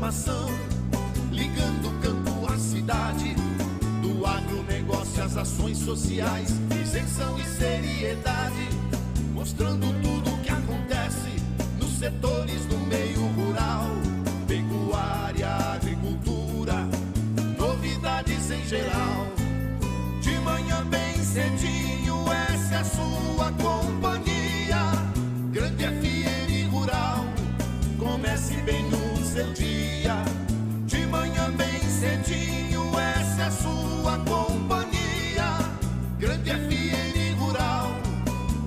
informação, ligando o campo à cidade, do agronegócio às ações sociais, isenção e seriedade, mostrando tudo o que acontece nos setores do meio rural, pecuária, agricultura, novidades em geral. De manhã bem cedinho, essa é a sua companhia, Grande FM Rural, comece bem no seu dia. De manhã bem cedinho, essa é a sua companhia, Grande FM Rural,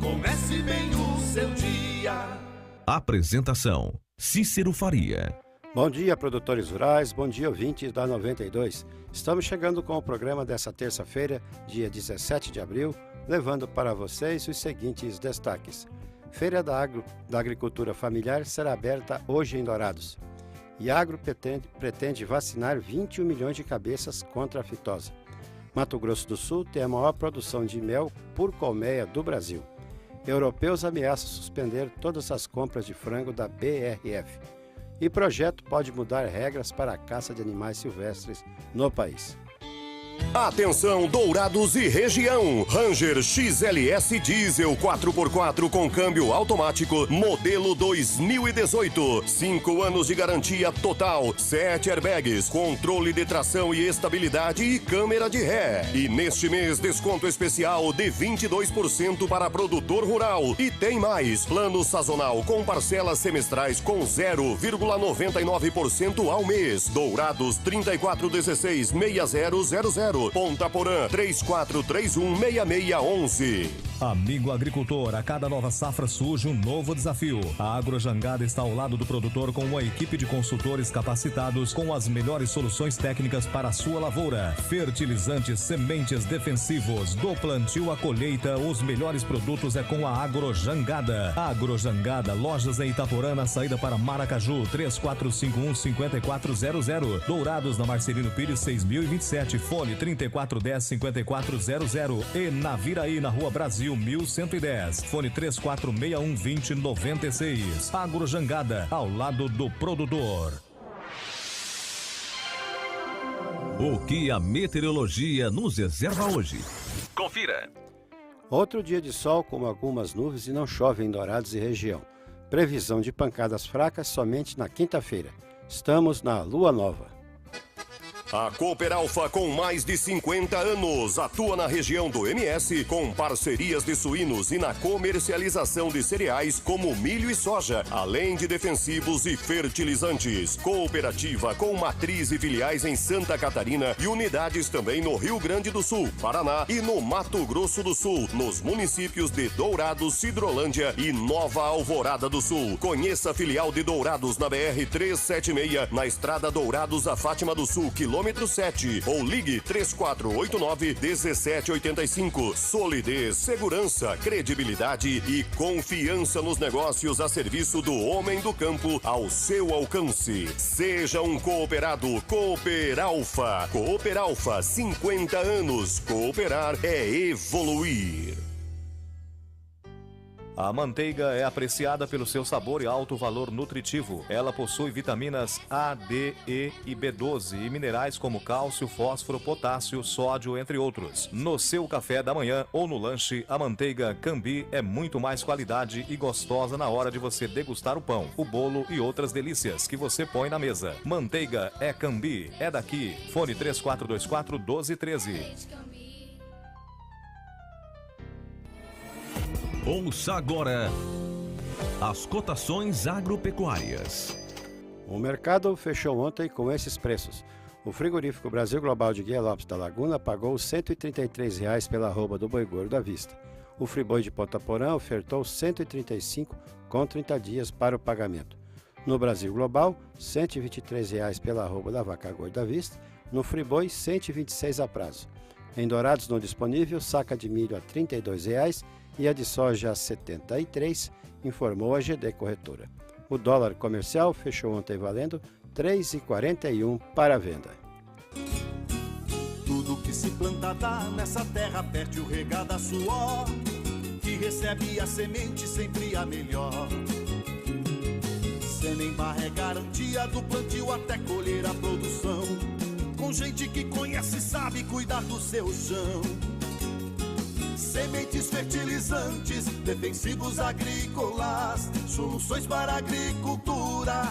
comece bem o seu dia. Apresentação: Cícero Faria. Bom dia, produtores rurais, bom dia, ouvintes da 92. Estamos chegando com o programa dessa terça-feira, dia 17 de abril, levando para vocês os seguintes destaques. Feira da Agricultura Familiar será aberta hoje em Dourados. Iagro pretende vacinar 21 milhões de cabeças contra a fitose. Mato Grosso do Sul tem a maior produção de mel por colmeia do Brasil. Europeus ameaçam suspender todas as compras de frango da BRF. E projeto pode mudar regras para a caça de animais silvestres no país. Atenção, Dourados e região. Ranger XLS Diesel 4x4 com câmbio automático, modelo 2018. 5 anos de garantia total, 7 airbags, controle de tração e estabilidade e câmera de ré. E neste mês, desconto especial de 22% para produtor rural. E tem mais, plano sazonal com parcelas semestrais com 0,99% ao mês. Dourados 3416-6000. Ponta Porã 3431-6611. Amigo agricultor, a cada nova safra surge um novo desafio. A Agrojangada está ao lado do produtor com uma equipe de consultores capacitados com as melhores soluções técnicas para a sua lavoura. Fertilizantes, sementes, defensivos, do plantio à colheita, os melhores produtos é com a Agrojangada. Agrojangada, lojas em Itaporã, na saída para Maracaju, 3451-5400. Dourados, na Marcelino Pires, 6027, fone 3410-5400. E na Viraí, na Rua Brasil, 1110, fone 3461-2096. Agrojangada, ao lado do produtor. O que a meteorologia nos reserva hoje? Confira. Outro dia de sol com algumas nuvens e não chove em Dourados e região. Previsão de pancadas fracas somente na quinta-feira. Estamos na lua nova. A Cooperalfa, com mais de 50 anos, atua na região do MS com parcerias de suínos e na comercialização de cereais como milho e soja, além de defensivos e fertilizantes. Cooperativa com matriz e filiais em Santa Catarina e unidades também no Rio Grande do Sul, Paraná e no Mato Grosso do Sul, nos municípios de Dourados, Sidrolândia e Nova Alvorada do Sul. Conheça a filial de Dourados na BR-376, na Estrada Dourados a Fátima do Sul, quilômetro 7, ou ligue 3489-1785. Solidez, segurança, credibilidade e confiança nos negócios a serviço do homem do campo ao seu alcance. Seja um cooperado. Cooperalfa. Cooperalfa, 50 anos. Cooperar é evoluir. A manteiga é apreciada pelo seu sabor e alto valor nutritivo. Ela possui vitaminas A, D, E e B12 e minerais como cálcio, fósforo, potássio, sódio, entre outros. No seu café da manhã ou no lanche, a manteiga Cambi é muito mais qualidade e gostosa na hora de você degustar o pão, o bolo e outras delícias que você põe na mesa. Manteiga é Cambi, é daqui. Fone 3424-1213. Ouça agora as cotações agropecuárias. O mercado fechou ontem com esses preços. O frigorífico Brasil Global de Guia Lopes da Laguna pagou R$ 133 pela arroba do boi gordo à vista. O Friboi de Ponta Porã ofertou R$ 135 com 30 dias para o pagamento. No Brasil Global, R$ 123 pela arroba da vaca gorda à vista. No Friboi, R$ 126 a prazo. Em Dourados não disponível, saca de milho a R$ 32 e a de soja a R$ 73, informou a GD Corretora. O dólar comercial fechou ontem valendo R$ 3,41 para a venda. Tudo que se planta dá nessa terra, perde o regado a suor, que recebe a semente sempre a melhor. Sêmen, barra é garantia do plantio até colher a produção. Com gente que conhece e sabe cuidar do seu chão. Sementes, fertilizantes, defensivos agrícolas, soluções para a agricultura,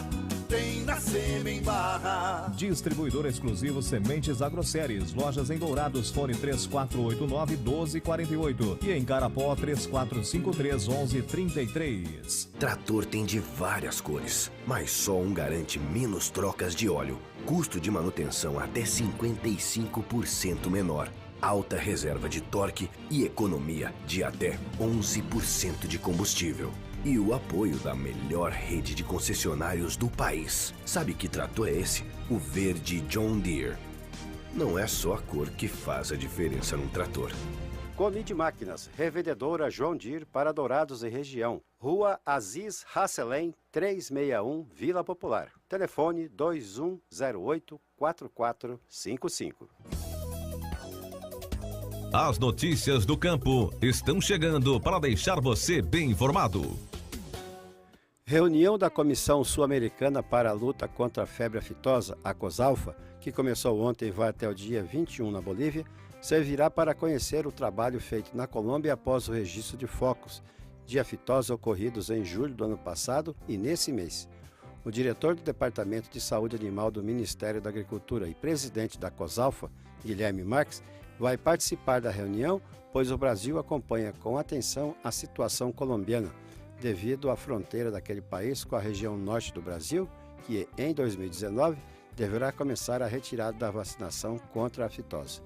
tem na Sêmen Barra. Distribuidor exclusivo Sementes Agroséries. Lojas em Dourados, fone 3489-1248 e em Carapó 3453-1133. Trator tem de várias cores, mas só um garante menos trocas de óleo, custo de manutenção até 55% menor, alta reserva de torque e economia de até 11% de combustível. E o apoio da melhor rede de concessionários do país. Sabe que trator é esse? O verde John Deere. Não é só a cor que faz a diferença num trator. Colide Máquinas, revendedora John Deere para Dourados e região. Rua Aziz Hasselem, 361, Vila Popular. Telefone 2108-4455. As notícias do campo estão chegando para deixar você bem informado. Reunião da Comissão Sul-Americana para a Luta contra a Febre Aftosa, a COSALFA, que começou ontem e vai até o dia 21 na Bolívia, servirá para conhecer o trabalho feito na Colômbia após o registro de focos de aftosa ocorridos em julho do ano passado e nesse mês. O diretor do Departamento de Saúde Animal do Ministério da Agricultura e presidente da COSALFA, Guilherme Marques, vai participar da reunião, pois o Brasil acompanha com atenção a situação colombiana, devido à fronteira daquele país com a região norte do Brasil, que em 2019 deverá começar a retirada da vacinação contra a aftosa.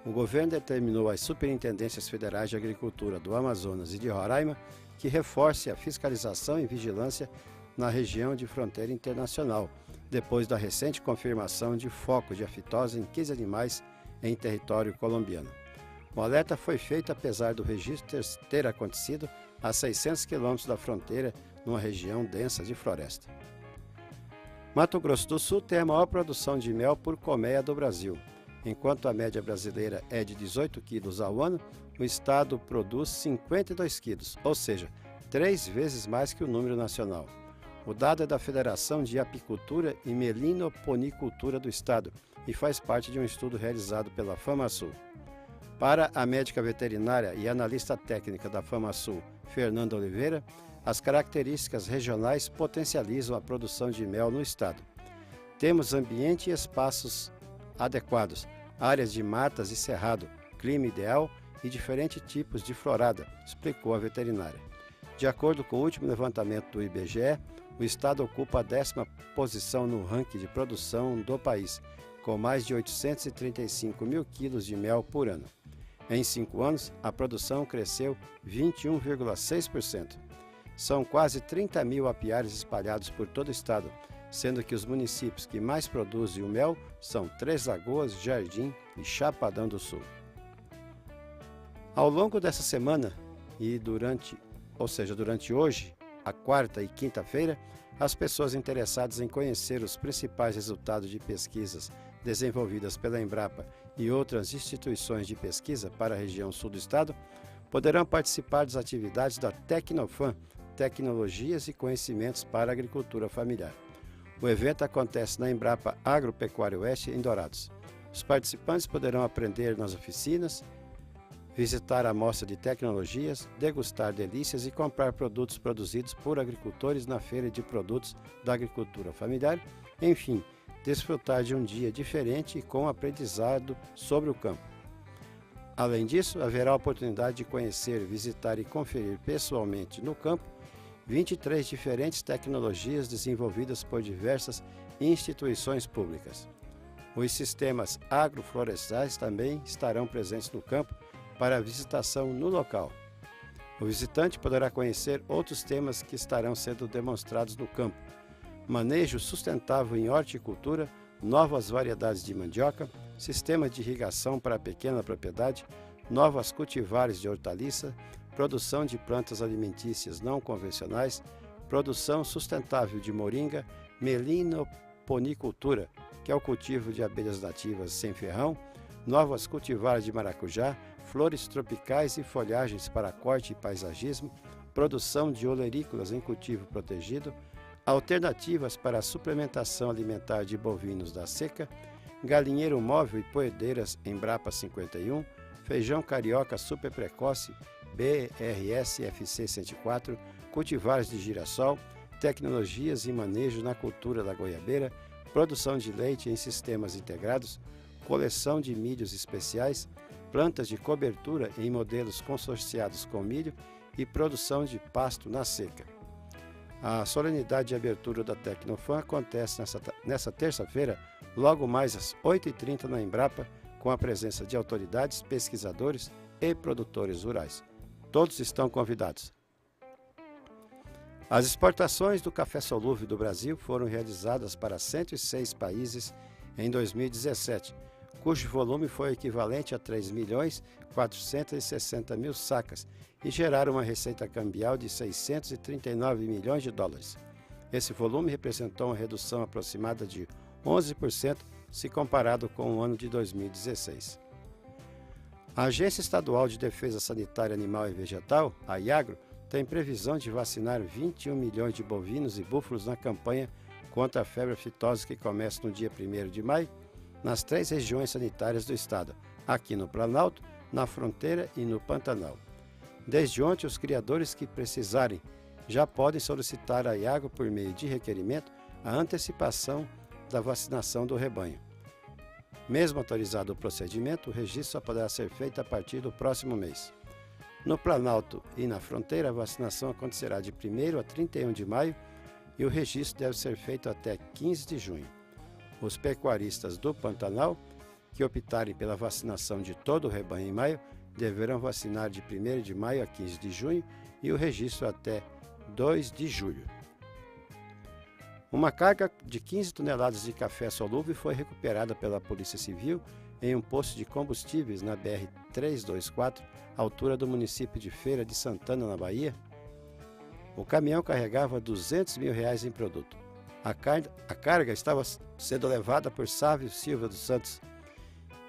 O governo determinou às superintendências federais de agricultura do Amazonas e de Roraima que reforce a fiscalização e vigilância na região de fronteira internacional, depois da recente confirmação de foco de aftosa em 15 animais em território colombiano. O alerta foi feito apesar do registro ter acontecido a 600 quilômetros da fronteira, numa região densa de floresta. Mato Grosso do Sul tem a maior produção de mel por colmeia do Brasil. Enquanto a média brasileira é de 18 quilos ao ano, o estado produz 52 quilos, ou seja, 3 vezes mais que o número nacional. O dado é da Federação de Apicultura e Melinoponicultura do estado e faz parte de um estudo realizado pela FamaSul. Para a médica veterinária e analista técnica da FamaSul, Fernanda Oliveira, as características regionais potencializam a produção de mel no estado. Temos ambiente e espaços adequados, áreas de matas e cerrado, clima ideal e diferentes tipos de florada, explicou a veterinária. De acordo com o último levantamento do IBGE, o estado ocupa a 10ª posição no ranking de produção do país, com mais de 835 mil quilos de mel por ano. Em 5 anos, a produção cresceu 21,6%. São quase 30 mil apiários espalhados por todo o estado, sendo que os municípios que mais produzem o mel são Três Lagoas, Jardim e Chapadão do Sul. Ao longo dessa semana e durante hoje, a quarta e quinta-feira, as pessoas interessadas em conhecer os principais resultados de pesquisas desenvolvidas pela Embrapa e outras instituições de pesquisa para a região sul do estado, poderão participar das atividades da Tecnofam, Tecnologias e Conhecimentos para a Agricultura Familiar. O evento acontece na Embrapa Agropecuária Oeste, em Dourados. Os participantes poderão aprender nas oficinas, visitar a mostra de tecnologias, degustar delícias e comprar produtos produzidos por agricultores na Feira de Produtos da Agricultura Familiar, enfim, desfrutar de um dia diferente e com aprendizado sobre o campo. Além disso, haverá a oportunidade de conhecer, visitar e conferir pessoalmente no campo 23 diferentes tecnologias desenvolvidas por diversas instituições públicas. Os sistemas agroflorestais também estarão presentes no campo para a visitação no local. O visitante poderá conhecer outros temas que estarão sendo demonstrados no campo: manejo sustentável em horticultura, novas variedades de mandioca, sistema de irrigação para a pequena propriedade, novas cultivares de hortaliça, produção de plantas alimentícias não convencionais, produção sustentável de moringa, melinoponicultura, que é o cultivo de abelhas nativas sem ferrão, novas cultivares de maracujá, flores tropicais e folhagens para corte e paisagismo, produção de olerícolas em cultivo protegido, alternativas para a suplementação alimentar de bovinos da seca, galinheiro móvel e poedeiras Embrapa 51, feijão carioca super precoce BRS FC 104, cultivares de girassol, tecnologias e manejo na cultura da goiabeira, produção de leite em sistemas integrados, coleção de milhos especiais, plantas de cobertura em modelos consorciados com milho e produção de pasto na seca. A solenidade de abertura da Tecnofan acontece nessa terça-feira, logo mais às 8h30 na Embrapa, com a presença de autoridades, pesquisadores e produtores rurais. Todos estão convidados. As exportações do café solúvel do Brasil foram realizadas para 106 países em 2017, cujo volume foi equivalente a 3.460.000 sacas e geraram uma receita cambial de 639 milhões de dólares. Esse volume representou uma redução aproximada de 11% se comparado com o ano de 2016. A Agência Estadual de Defesa Sanitária Animal e Vegetal, a IAGRO, tem previsão de vacinar 21 milhões de bovinos e búfalos na campanha contra a febre aftosa que começa no dia 1º de maio, nas 3 regiões sanitárias do estado, aqui no Planalto, na Fronteira e no Pantanal. Desde ontem, os criadores que precisarem já podem solicitar à IAGRO, por meio de requerimento, a antecipação da vacinação do rebanho. Mesmo autorizado o procedimento, o registro só poderá ser feito a partir do próximo mês. No Planalto e na Fronteira, a vacinação acontecerá de 1º a 31 de maio e o registro deve ser feito até 15 de junho. Os pecuaristas do Pantanal, que optarem pela vacinação de todo o rebanho em maio, deverão vacinar de 1º de maio a 15 de junho e o registro até 2 de julho. Uma carga de 15 toneladas de café solúvel foi recuperada pela Polícia Civil em um posto de combustíveis na BR-324, altura do município de Feira de Santana, na Bahia. O caminhão carregava R$200 mil em produto. A carga estava sendo levada por Sávio Silva dos Santos,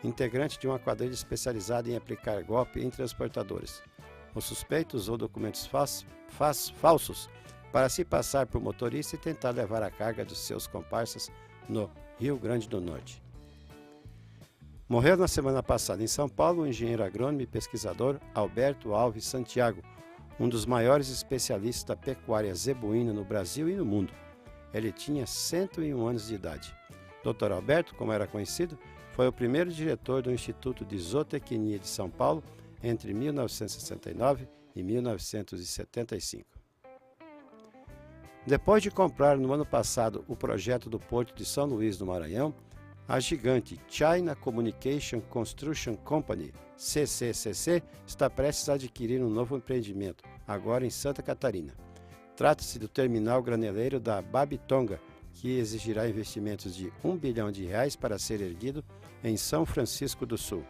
integrante de uma quadrilha especializada em aplicar golpe em transportadores. O suspeito usou documentos falsos para se passar por motorista e tentar levar a carga dos seus comparsas no Rio Grande do Norte. Morreu na semana passada em São Paulo o engenheiro agrônomo e pesquisador Alberto Alves Santiago, um dos maiores especialistas da pecuária zebuína no Brasil e no mundo. Ele tinha 101 anos de idade. Dr. Alberto, como era conhecido, foi o primeiro diretor do Instituto de Zootecnia de São Paulo entre 1969 e 1975. Depois de comprar no ano passado o projeto do Porto de São Luís, no Maranhão, a gigante China Communication Construction Company, CCCC, está prestes a adquirir um novo empreendimento, agora em Santa Catarina. Trata-se do terminal graneleiro da Babitonga, que exigirá investimentos de R$1 bilhão para ser erguido em São Francisco do Sul.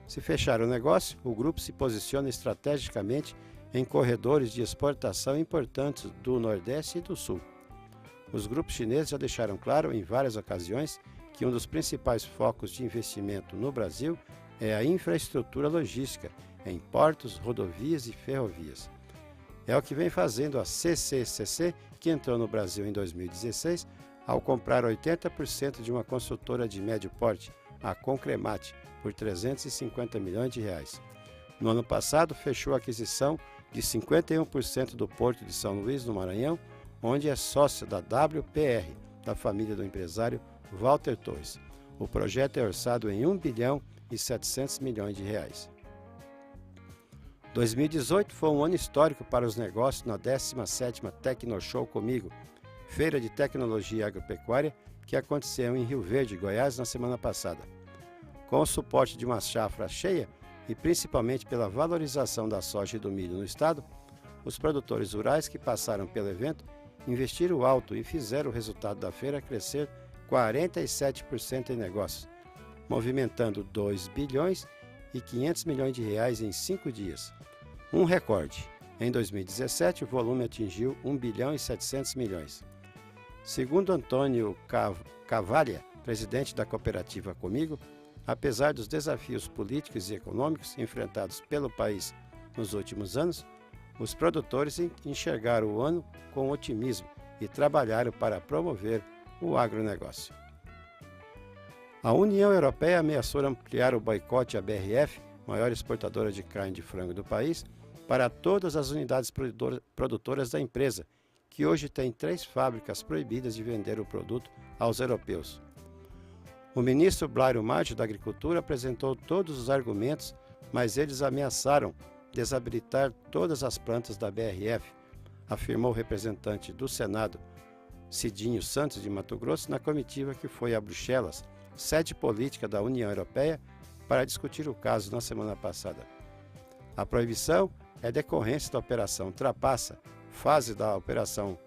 Se fechar o negócio, o grupo se posiciona estrategicamente em corredores de exportação importantes do Nordeste e do Sul. Os grupos chineses já deixaram claro em várias ocasiões que um dos principais focos de investimento no Brasil é a infraestrutura logística em portos, rodovias e ferrovias. É o que vem fazendo a CCCC, que entrou no Brasil em 2016 ao comprar 80% de uma construtora de médio porte, a Concremate, por R$350 milhões. No ano passado, fechou a aquisição de 51% do Porto de São Luís, no Maranhão, onde é sócio da WPR, da família do empresário Walter Torres. O projeto é orçado em R$1 bilhão e 700 milhões. 2018 foi um ano histórico para os negócios na 17ª Tecnoshow Comigo, feira de tecnologia agropecuária que aconteceu em Rio Verde, Goiás, na semana passada. Com o suporte de uma safra cheia e principalmente pela valorização da soja e do milho no estado, os produtores rurais que passaram pelo evento investiram alto e fizeram o resultado da feira crescer 47% em negócios, movimentando 2 bilhões e 500 milhões de reais em 5 dias. Um recorde. Em 2017, o volume atingiu 1 bilhão e 700 milhões. Segundo Antônio Cavalha, presidente da cooperativa Comigo, apesar dos desafios políticos e econômicos enfrentados pelo país nos últimos anos, os produtores enxergaram o ano com otimismo e trabalharam para promover o agronegócio. A União Europeia ameaçou ampliar o boicote à BRF, maior exportadora de carne de frango do país, para todas as unidades produtoras da empresa, que hoje tem 3 fábricas proibidas de vender o produto aos europeus. O ministro Blairo Maggio da Agricultura apresentou todos os argumentos, mas eles ameaçaram desabilitar todas as plantas da BRF, afirmou o representante do Senado, Cidinho Santos de Mato Grosso, na comitiva que foi a Bruxelas, sede política da União Europeia, para discutir o caso na semana passada. A proibição é decorrência da Operação Trapaça, fase da operação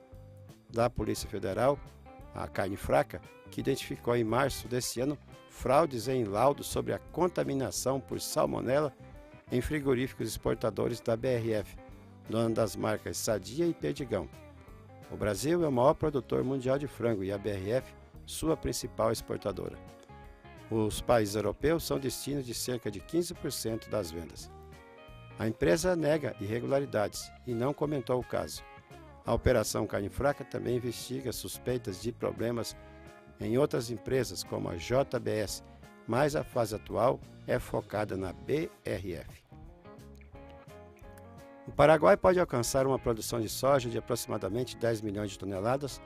da Polícia Federal, a Carne Fraca, que identificou em março desse ano fraudes em laudos sobre a contaminação por salmonela em frigoríficos exportadores da BRF, dona das marcas Sadia e Perdigão. O Brasil é o maior produtor mundial de frango e a BRF, sua principal exportadora. Os países europeus são destino de cerca de 15% das vendas. A empresa nega irregularidades e não comentou o caso. A Operação Carne Fraca também investiga suspeitas de problemas em outras empresas, como a JBS, mas a fase atual é focada na BRF. O Paraguai pode alcançar uma produção de soja de aproximadamente 10 milhões de toneladas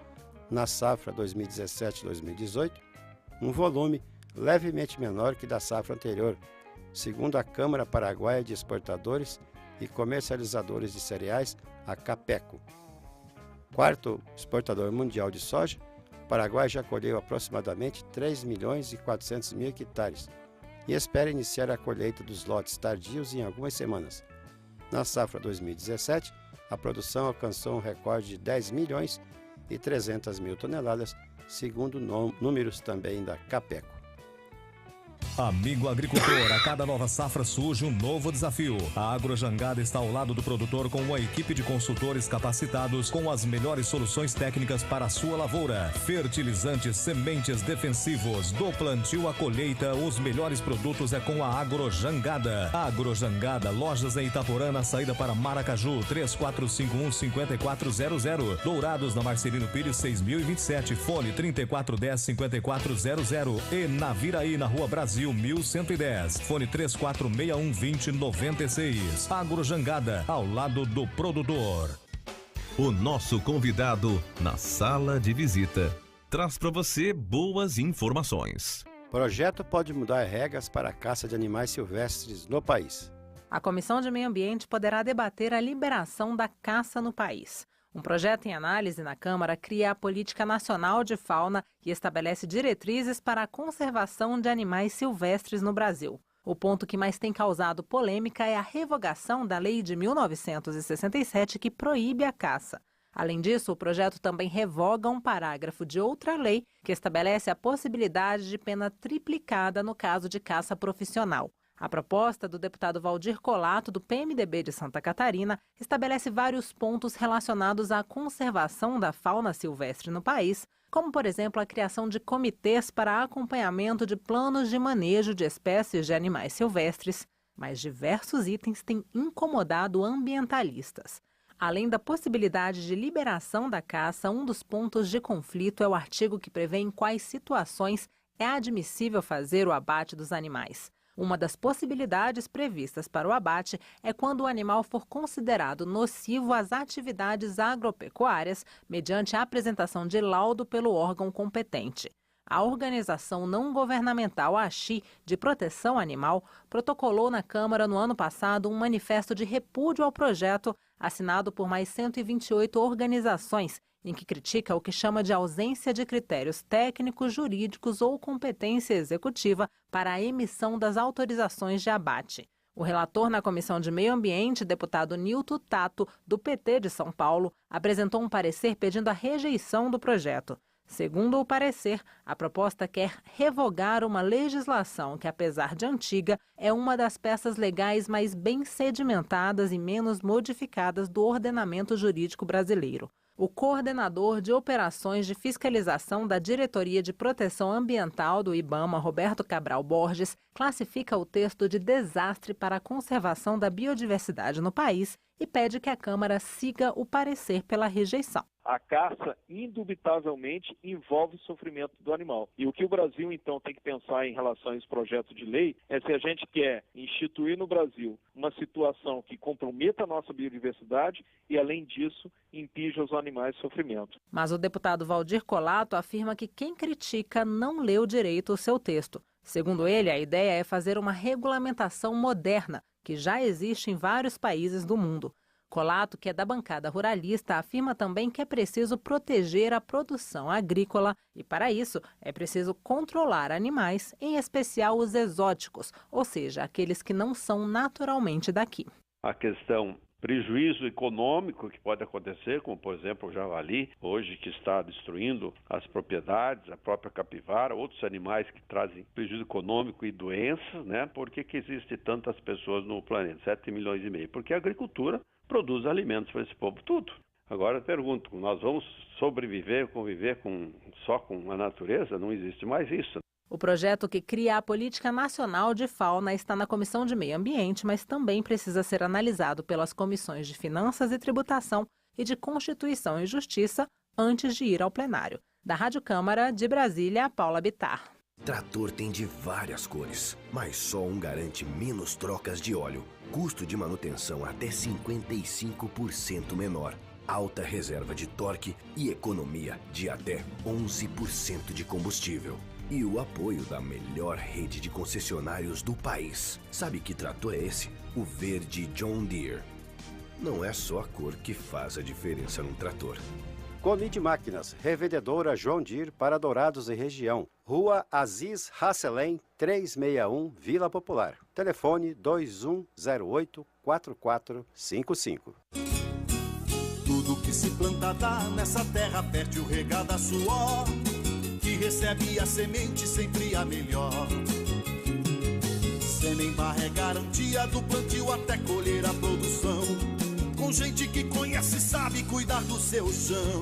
na safra 2017-2018, um volume levemente menor que da safra anterior, segundo a Câmara Paraguaia de Exportadores e Comercializadores de Cereais, a CAPECO. Quarto exportador mundial de soja, o Paraguai já colheu aproximadamente 3 milhões e 400 mil hectares e espera iniciar a colheita dos lotes tardios em algumas semanas. Na safra 2017, a produção alcançou um recorde de 10 milhões e 300 mil toneladas, segundo números também da CAPECO. Amigo agricultor, a cada nova safra surge um novo desafio. A Agrojangada está ao lado do produtor com uma equipe de consultores capacitados com as melhores soluções técnicas para a sua lavoura. Fertilizantes, sementes defensivos, do plantio à colheita, os melhores produtos é com a Agrojangada. Agrojangada, lojas em Itaporã, na saída para Maracaju, 3451-5400. Dourados, na Marcelino Pires, 6027, fone 3410-5400. E Naviraí, na Rua Brasil, 1110, fone 3461-2096. Agrojangada, ao lado do produtor. O nosso convidado na sala de visita traz para você boas informações. Projeto pode mudar regras para a caça de animais silvestres no país. A Comissão de Meio Ambiente poderá debater a liberação da caça no país. Um projeto em análise na Câmara cria a Política Nacional de Fauna e estabelece diretrizes para a conservação de animais silvestres no Brasil. O ponto que mais tem causado polêmica é a revogação da Lei de 1967 que proíbe a caça. Além disso, o projeto também revoga um parágrafo de outra lei que estabelece a possibilidade de pena triplicada no caso de caça profissional. A proposta do deputado Valdir Colato, do PMDB de Santa Catarina, estabelece vários pontos relacionados à conservação da fauna silvestre no país, como, por exemplo, a criação de comitês para acompanhamento de planos de manejo de espécies de animais silvestres, mas diversos itens têm incomodado ambientalistas. Além da possibilidade de liberação da caça, um dos pontos de conflito é o artigo que prevê em quais situações é admissível fazer o abate dos animais. Uma das possibilidades previstas para o abate é quando o animal for considerado nocivo às atividades agropecuárias, mediante a apresentação de laudo pelo órgão competente. A organização não governamental AXI de Proteção Animal protocolou na Câmara no ano passado um manifesto de repúdio ao projeto, assinado por mais 128 organizações, em que critica o que chama de ausência de critérios técnicos, jurídicos ou competência executiva para a emissão das autorizações de abate. O relator na Comissão de Meio Ambiente, deputado Nilton Tato, do PT de São Paulo, apresentou um parecer pedindo a rejeição do projeto. Segundo o parecer, a proposta quer revogar uma legislação que, apesar de antiga, é uma das peças legais mais bem sedimentadas e menos modificadas do ordenamento jurídico brasileiro. O coordenador de operações de fiscalização da Diretoria de Proteção Ambiental do IBAMA, Roberto Cabral Borges, classifica o texto de desastre para a conservação da biodiversidade no país e pede que a Câmara siga o parecer pela rejeição. a caça indubitavelmente envolve o sofrimento do animal. E o que o Brasil, então, tem que pensar em relação a esse projeto de lei é se a gente quer instituir no Brasil uma situação que comprometa a nossa biodiversidade e, além disso, impinja aos animais sofrimento. Mas o deputado Valdir Colato afirma que quem critica não leu direito o seu texto. Segundo ele, a ideia é fazer uma regulamentação moderna, que já existe em vários países do mundo. Colato, que é da bancada ruralista, afirma também que é preciso proteger a produção agrícola e, para isso, é preciso controlar animais, em especial os exóticos, ou seja, aqueles que não são naturalmente daqui. A questão prejuízo econômico que pode acontecer, como por exemplo o javali, hoje que está destruindo as propriedades, a própria capivara, outros animais que trazem prejuízo econômico e doenças, né? Por que existem tantas pessoas no planeta? 7 milhões e meio. Porque a agricultura produz alimentos para esse povo tudo. Agora eu pergunto, nós vamos sobreviver, conviver só com a natureza? Não existe mais isso. O projeto que cria a Política Nacional de Fauna está na Comissão de Meio Ambiente, mas também precisa ser analisado pelas comissões de Finanças e Tributação e de Constituição e Justiça antes de ir ao plenário. Da Rádio Câmara, de Brasília, Paula Bittar. Trator tem de várias cores, mas só um garante menos trocas de óleo, custo de manutenção até 55% menor, alta reserva de torque e economia de até 11% de combustível. E o apoio da melhor rede de concessionários do país. Sabe que trator é esse? O verde John Deere. Não é só a cor que faz a diferença num trator. Conide Máquinas, revendedora John Deere para Dourados e região. Rua Aziz Hasselem, 361, Vila Popular. Telefone 2108-4455. Tudo que se planta dá nessa terra fértil regada a suor, que recebe a semente sempre a melhor. Semembarra é garantia do plantio até colher a produção, com gente que conhece e sabe cuidar do seu chão.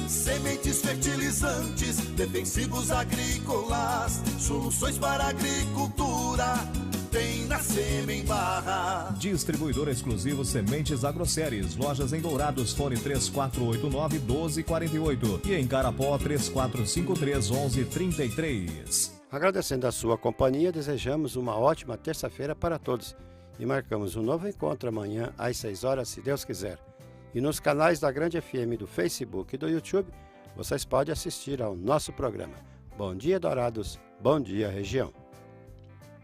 Sementes fertilizantes, defensivos agrícolas, soluções para a agricultura tem na Semembarra. Distribuidor exclusivo Sementes Agroceres. Lojas em Dourados, fone 3489-1248 e em Carapó 3453-1133. Agradecendo a sua companhia, desejamos uma ótima terça-feira para todos e marcamos um novo encontro amanhã às 6 horas, se Deus quiser. E nos canais da Grande FM do Facebook e do YouTube, vocês podem assistir ao nosso programa. Bom dia, Dourados. Bom dia, região.